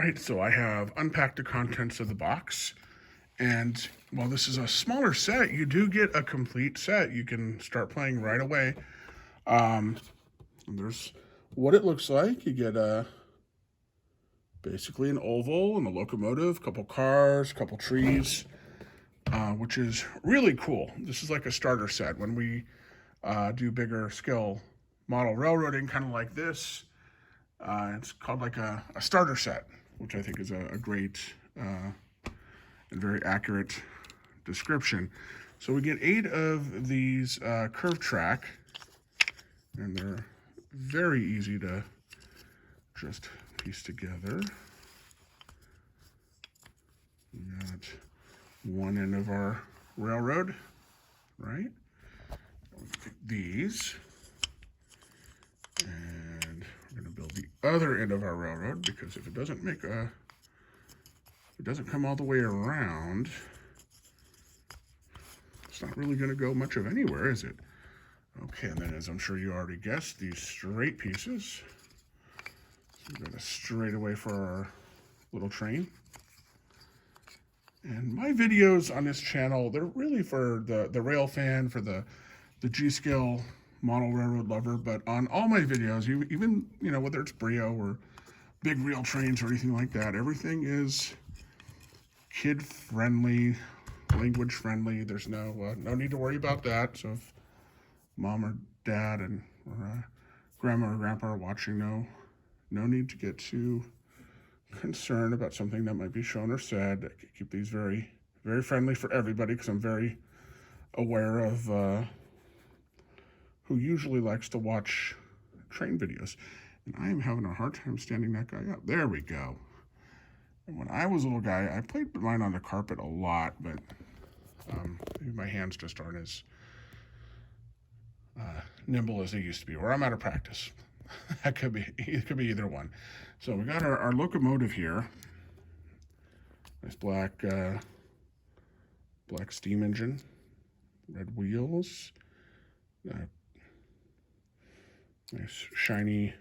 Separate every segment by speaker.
Speaker 1: right, so I have unpacked the contents of the box. And while this is a smaller set, you do get a complete set. You can start playing right away. And there's what it looks like. You get basically an oval and a locomotive, a couple cars, a couple trees, which is really cool. This is like a starter set. When we do bigger scale model railroading, kind of like this, it's called like a starter set, which I think is a great and very accurate description. So we get 8 of these curved track, and they're very easy to just piece together. We got one end of our railroad, right? We pick these, and we're going to build the other end of our railroad, because if it doesn't come all the way around, it's not really going to go much of anywhere, is it? Okay, and then as I'm sure you already guessed, these straight pieces. So we're going to straight away for our little train. And my videos on this channel, they're really for the rail fan, for the G-scale model railroad lover. But on all my videos, even whether it's Brio or big rail trains or anything like that, everything is kid-friendly, language-friendly. There's no need to worry about that. So if mom or dad or grandma or grandpa are watching, no need to get too concerned about something that might be shown or said. I keep these very, very friendly for everybody, because I'm very aware of who usually likes to watch train videos. And I am having a hard time standing that guy up. There we go. And when I was a little guy, I played mine on the carpet a lot, but maybe my hands just aren't as nimble as they used to be, or I'm out of practice. It could be either one. So we got our locomotive here. Nice black steam engine, red wheels, nice shiny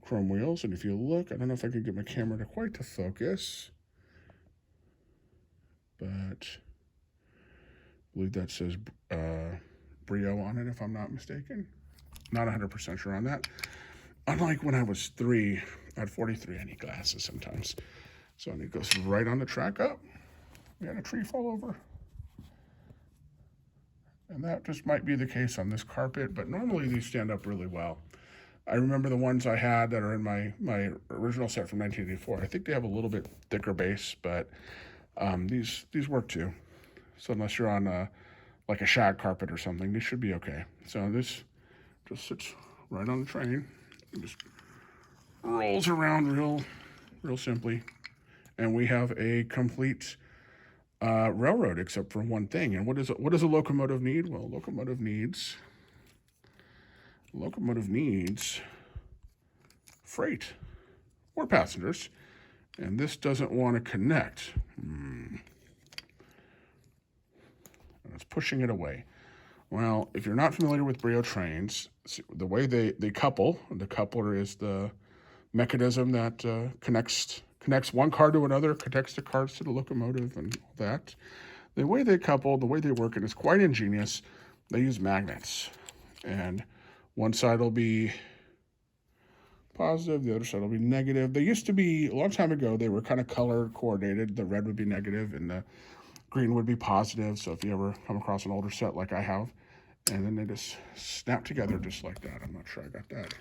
Speaker 1: chrome wheels. And if you look, I don't know if I can get my camera to quite to focus, but I believe that says Brio on it, if I'm not mistaken. Not 100% sure on that. Unlike when I was 3, at 43, I need glasses sometimes. So it goes right on the track up. We had a tree fall over. And that just might be the case on this carpet, but normally these stand up really well. I remember the ones I had that are in my original set from 1984. I think they have a little bit thicker base, but these work too. So unless you're on like a shag carpet or something, these should be okay. So this just sits right on the train. It just rolls around real simply. And we have a complete railroad, except for one thing. And what does a locomotive need? Well, a locomotive needs freight or passengers. And this doesn't want to connect. It's pushing it away. Well, if you're not familiar with Brio trains, the way they couple, the coupler is the mechanism that connects one car to another, connects the cars to the locomotive and all that. The way they couple, the way they work, it is quite ingenious. They use magnets, and one side will be positive, the other side will be negative. They used to be, a long time ago, they were kind of color coordinated. The red would be negative and the green would be positive. So if you ever come across an older set like I have, and then they just snap together just like that. I'm not sure I got that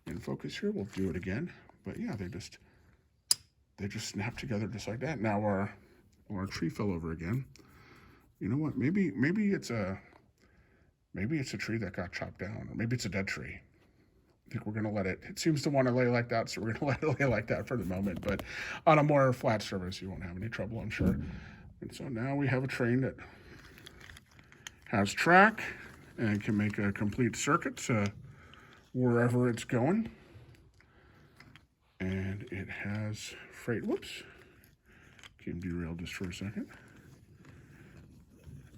Speaker 1: in focus here. We'll do it again. But yeah, they just snap together just like that. Now our tree fell over again. You know what? Maybe it's a tree that got chopped down, or maybe it's a dead tree. I think we're gonna let it. It seems to want to lay like that, so we're gonna let it lay like that for the moment. But on a more flat surface, you won't have any trouble, I'm sure. And so now we have a train that has track and can make a complete circuit to wherever it's going. And it has freight. Whoops. Came derailed just for a second.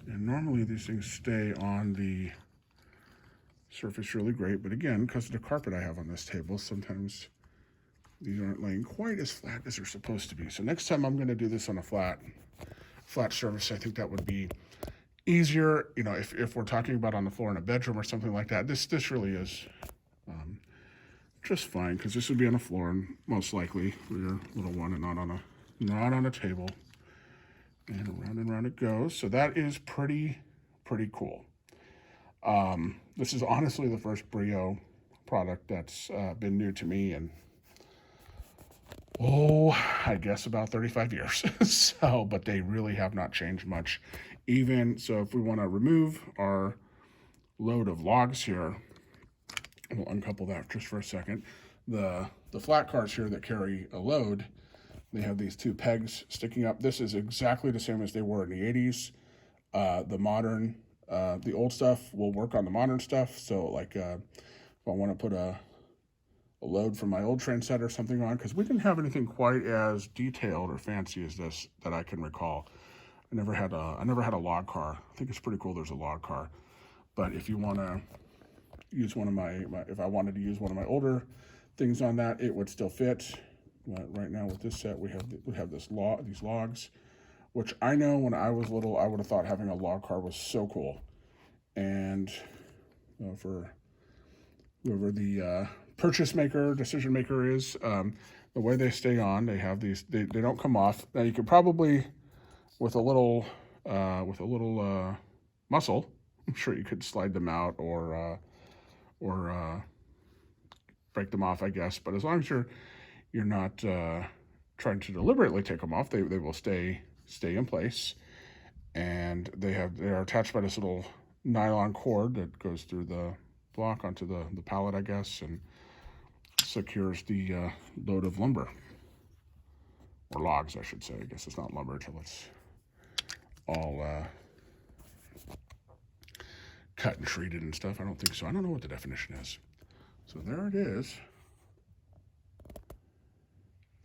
Speaker 1: And normally these things stay on the surface really great, but again, because of the carpet I have on this table, sometimes these aren't laying quite as flat as they're supposed to be. So next time I'm going to do this on a flat surface, I think that would be easier. You know, if we're talking about on the floor in a bedroom or something like that, this really is just fine, because this would be on the floor and most likely for your little one, and not on a table. And around it goes. So that is pretty cool. This is honestly the first Brio product that's been new to me in, I guess about 35 years. So, but they really have not changed much. Even so, if we want to remove our load of logs here, we'll uncouple that just for a second. The flat cars here that carry a load, they have these two pegs sticking up. This is exactly the same as they were in the 80s. The old stuff will work on the modern stuff. So like if I want to put a load from my old train set or something on, because we didn't have anything quite as detailed or fancy as this that I can recall. I never had a log car. I think it's pretty cool there's a log car. But if you want to use one of if I wanted to use one of my older things on that, it would still fit. But right now with this set, we have these logs, which I know when I was little, I would have thought having a log car was so cool. And for whoever the decision maker is, the way they stay on, they have these, they don't come off. Now you could probably, with a little muscle, I'm sure you could slide them out or break them off, I guess. But as long as you're not trying to deliberately take them off, they will stay in place. And they are attached by this little nylon cord that goes through the block onto the pallet, I guess, and secures the load of lumber, or logs, I should say. I guess it's not lumber until it's all cut and treated and stuff. I don't think so. I don't know what the definition is. So there it is.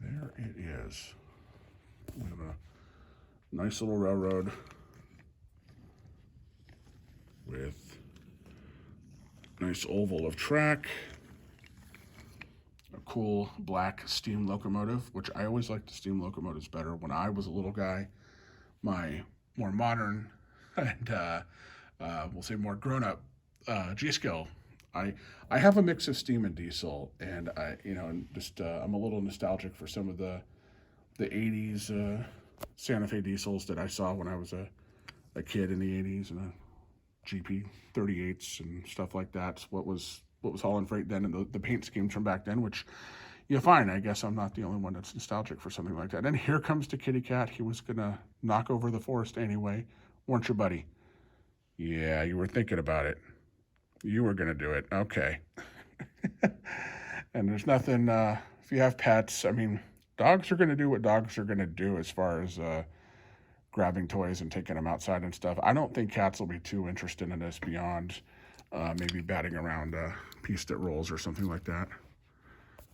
Speaker 1: There it is. We have a nice little railroad with nice oval of track, a cool black steam locomotive, which I always liked the steam locomotives better when I was a little guy. My more modern and we'll say more grown-up G-Skill, I have a mix of steam and diesel, and I'm a little nostalgic for some of the 80s Santa Fe diesels that I saw when I was a kid in the 80s, and GP 38s and stuff like that. What was hauling freight then, and the paint schemes from back then, which you find. I guess I'm not the only one that's nostalgic for something like that. And here comes the kitty cat. He was gonna knock over the Forrest anyway, weren't you, buddy? Yeah, you were thinking about it. You were gonna do it. Okay. And there's nothing. If you have pets, I mean, dogs are gonna do what dogs are gonna do as far as grabbing toys and taking them outside and stuff. I don't think cats will be too interested in this beyond maybe batting around a piece that rolls or something like that.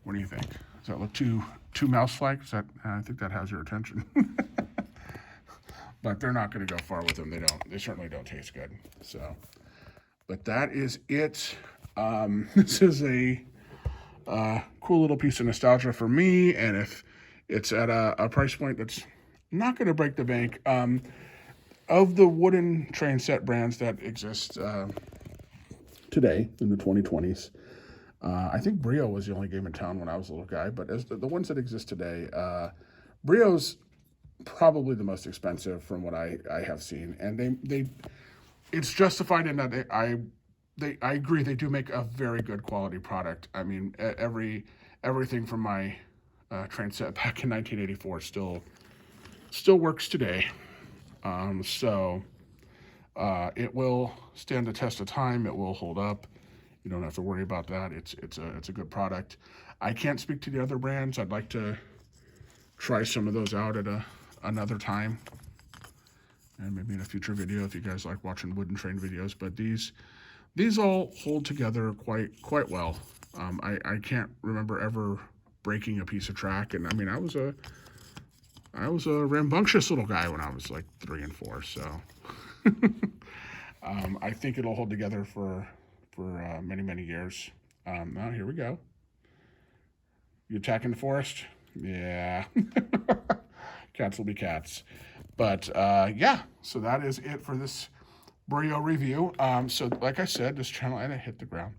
Speaker 1: What do you think? Does that look too mouse-like? I think that has your attention. But they're not going to go far with them. They certainly don't taste good. So, but that is it. This is a cool little piece of nostalgia for me, and if it's at a price point that's not going to break the bank, of the wooden train set brands that exist today in the 2020s, I think Brio was the only game in town when I was a little guy. But as the ones that exist today, Brio's probably the most expensive from what I have seen, and it's justified in that I agree, they do make a very good quality product. I mean, everything from my train set back in 1984 still works today. So it will stand the test of time. It will hold up. You don't have to worry about that. It's a good product. I can't speak to the other brands. I'd like to try some of those out at another time, and maybe in a future video if you guys like watching wooden train videos. But these all hold together quite well. I can't remember ever breaking a piece of track, and I mean I was a rambunctious little guy when I was like 3 and 4, so I think it'll hold together for many years. Now here we go. You attacking the forest? Yeah. Cats will be cats. But yeah, so that is it for this Brio review. So like I said, this channel, and I hit the ground.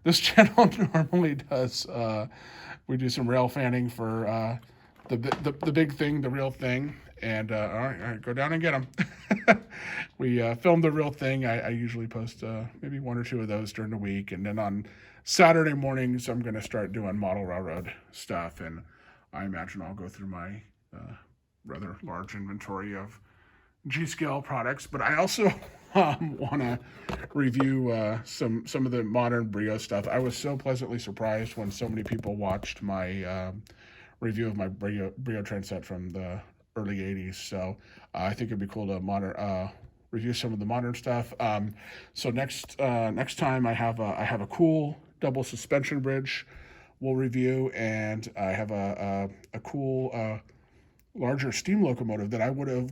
Speaker 1: This channel normally does, we do some rail fanning for the big thing, the real thing. And all right, go down and get them. We filmed the real thing. I usually post maybe one or two of those during the week. And then on Saturday mornings, I'm going to start doing model railroad stuff. And I imagine I'll go through my rather large inventory of G scale products, but I also want to review some of the modern Brio stuff. I was so pleasantly surprised when so many people watched my review of my Brio train set from the early '80s. So I think it'd be cool to review some of the modern stuff. So next time I have a cool double suspension bridge we'll review, and I have a cool larger steam locomotive that I would have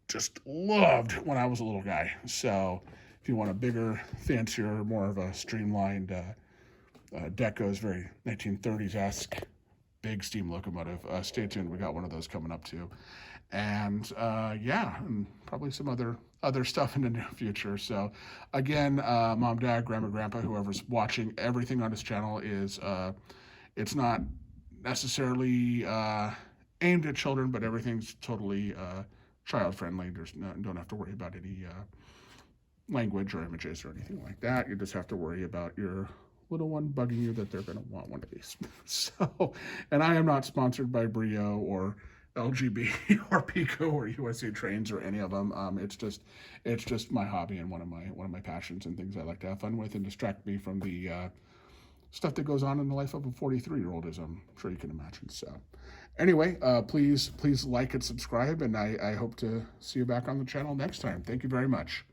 Speaker 1: just loved when I was a little guy. So if you want a bigger, fancier, more of a streamlined deck goes very 1930s-esque big steam locomotive, stay tuned. We got one of those coming up too. And yeah, and probably some other stuff in the near future. So again, mom, dad, grandma, grandpa, whoever's watching, everything on this channel is it's not necessarily aimed at children, but everything's totally child friendly. Don't have to worry about any language or images or anything like that. You just have to worry about your little one bugging you that they're going to want one of these. So, and I am not sponsored by Brio or LGB or Pico or USA Trains or any of them. It's just my hobby and one of my passions and things I like to have fun with and distract me from the stuff that goes on in the life of a 43-year-old, as I'm sure you can imagine. So anyway, please like and subscribe, and I hope to see you back on the channel next time. Thank you very much.